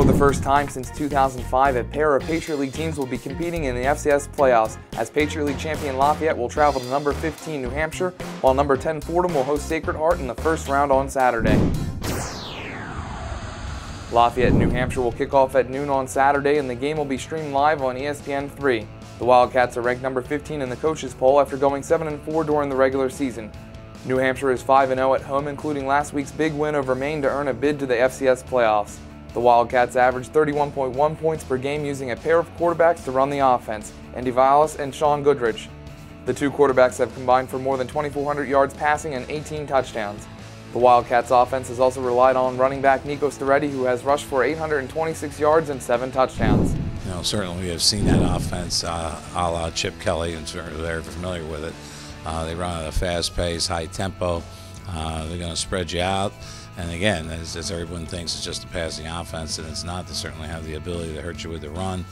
For the first time since 2005, a pair of Patriot League teams will be competing in the FCS playoffs, as Patriot League champion Lafayette will travel to number 15 New Hampshire, while number 10 Fordham will host Sacred Heart in the first round on Saturday. Lafayette and New Hampshire will kick off at noon on Saturday, and the game will be streamed live on ESPN3. The Wildcats are ranked number 15 in the coaches poll after going 7-4 during the regular season. New Hampshire is 5-0 at home, including last week's big win over Maine to earn a bid to the FCS playoffs. The Wildcats averaged 31.1 points per game using a pair of quarterbacks to run the offense, Andy Vilas and Sean Goodrich. The two quarterbacks have combined for more than 2,400 yards passing and 18 touchdowns. The Wildcats offense has also relied on running back Nico Staretti, who has rushed for 826 yards and 7 touchdowns. Certainly we have seen that offense a la Chip Kelly, and certainly they're familiar with it. They run at a fast pace, high tempo. They're going to spread you out. And again, as everyone thinks, it's just a passing offense, and it's not. They certainly have the ability to hurt you with the run.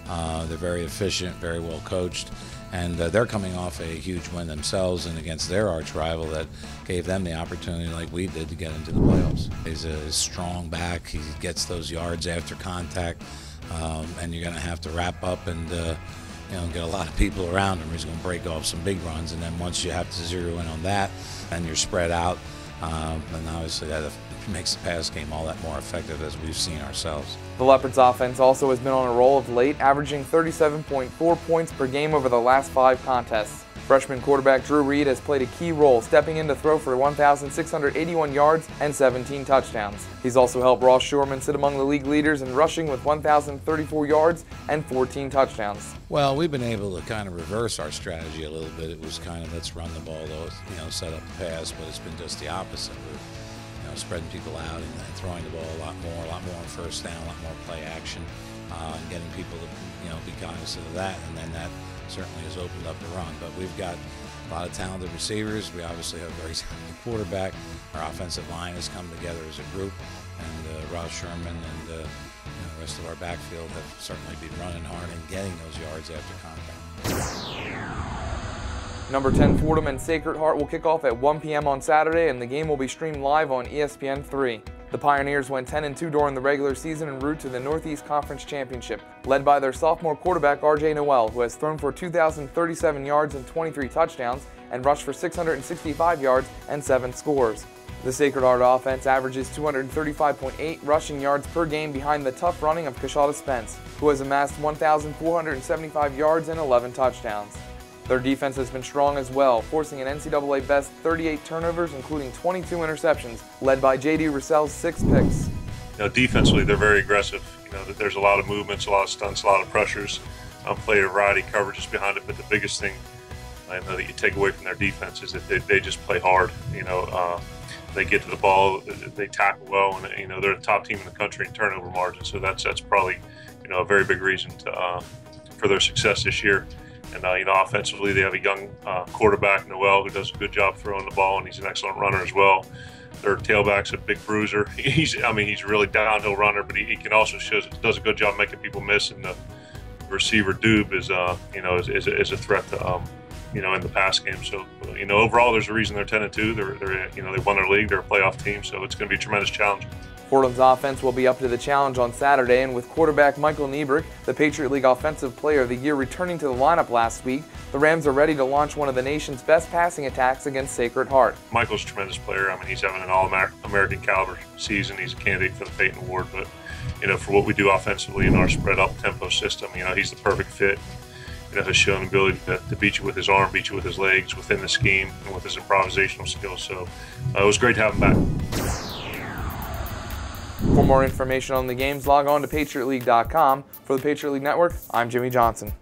They're very efficient, very well coached, and they're coming off a huge win themselves and against their arch rival that gave them the opportunity, like we did, to get into the playoffs. He's a strong back. He gets those yards after contact, and you're going to have to wrap up and get a lot of people around him. He's going to break off some big runs, and then once you have to zero in on that, then you're spread out. And obviously that makes the pass game all that more effective, as we've seen ourselves. The Leopards offense also has been on a roll of late, averaging 37.4 points per game over the last 5 contests. Freshman quarterback Drew Reed has played a key role, stepping in to throw for 1,681 yards and 17 touchdowns. He's also helped Ross Shurman sit among the league leaders in rushing with 1,034 yards and 14 touchdowns. Well, we've been able to kind of reverse our strategy a little bit. It was kind of let's run the ball, though, set up the pass, but it's been just the opposite. We're spreading people out and throwing the ball a lot more on first down, a lot more play action, and getting people to be cognizant of that, and then that certainly has opened up the run. But we've got a lot of talented receivers. We obviously have a very talented quarterback. Our offensive line has come together as a group, and Ross Shurman and the rest of our backfield have certainly been running hard and getting those yards after contact. Number 10 Fordham and Sacred Heart will kick off at 1 p.m. on Saturday, and the game will be streamed live on ESPN3. The Pioneers went 10-2 during the regular season en route to the Northeast Conference Championship, led by their sophomore quarterback R.J. Noel, who has thrown for 2,037 yards and 23 touchdowns and rushed for 665 yards and 7 scores. The Sacred Heart offense averages 235.8 rushing yards per game behind the tough running of Kashada Spence, who has amassed 1,475 yards and 11 touchdowns. Their defense has been strong as well, forcing an NCAA best 38 turnovers, including 22 interceptions, led by J.D. Russell's 6 picks. Defensively, they're very aggressive. There's a lot of movements, a lot of stunts, a lot of pressures. Play a variety of coverages behind it, but the biggest thing I know that you take away from their defense is that they just play hard. They get to the ball, they tackle well, and they're the top team in the country in turnover margin. So that's probably a very big reason for their success this year. And offensively, they have a young quarterback, Noel, who does a good job throwing the ball, and he's an excellent runner as well. Their tailback's a big bruiser. He's a really downhill runner, but he can also does a good job making people miss. And the receiver Doob is a threat to in the pass game. So overall, there's a reason they're 10-2. They won their league. They're a playoff team, so it's going to be a tremendous challenge. Fordham's offense will be up to the challenge on Saturday, and with quarterback Michael Niebrick, the Patriot League Offensive Player of the Year, returning to the lineup last week, the Rams are ready to launch one of the nation's best passing attacks against Sacred Heart. Michael's a tremendous player. He's having an all-American caliber season. He's a candidate for the Peyton Award, but for what we do offensively in our spread up tempo system, he's the perfect fit. Has shown the ability to beat you with his arm, beat you with his legs, within the scheme, and with his improvisational skills. So it was great to have him back. For more information on the games, log on to PatriotLeague.com. For the Patriot League Network, I'm Jimmy Johnson.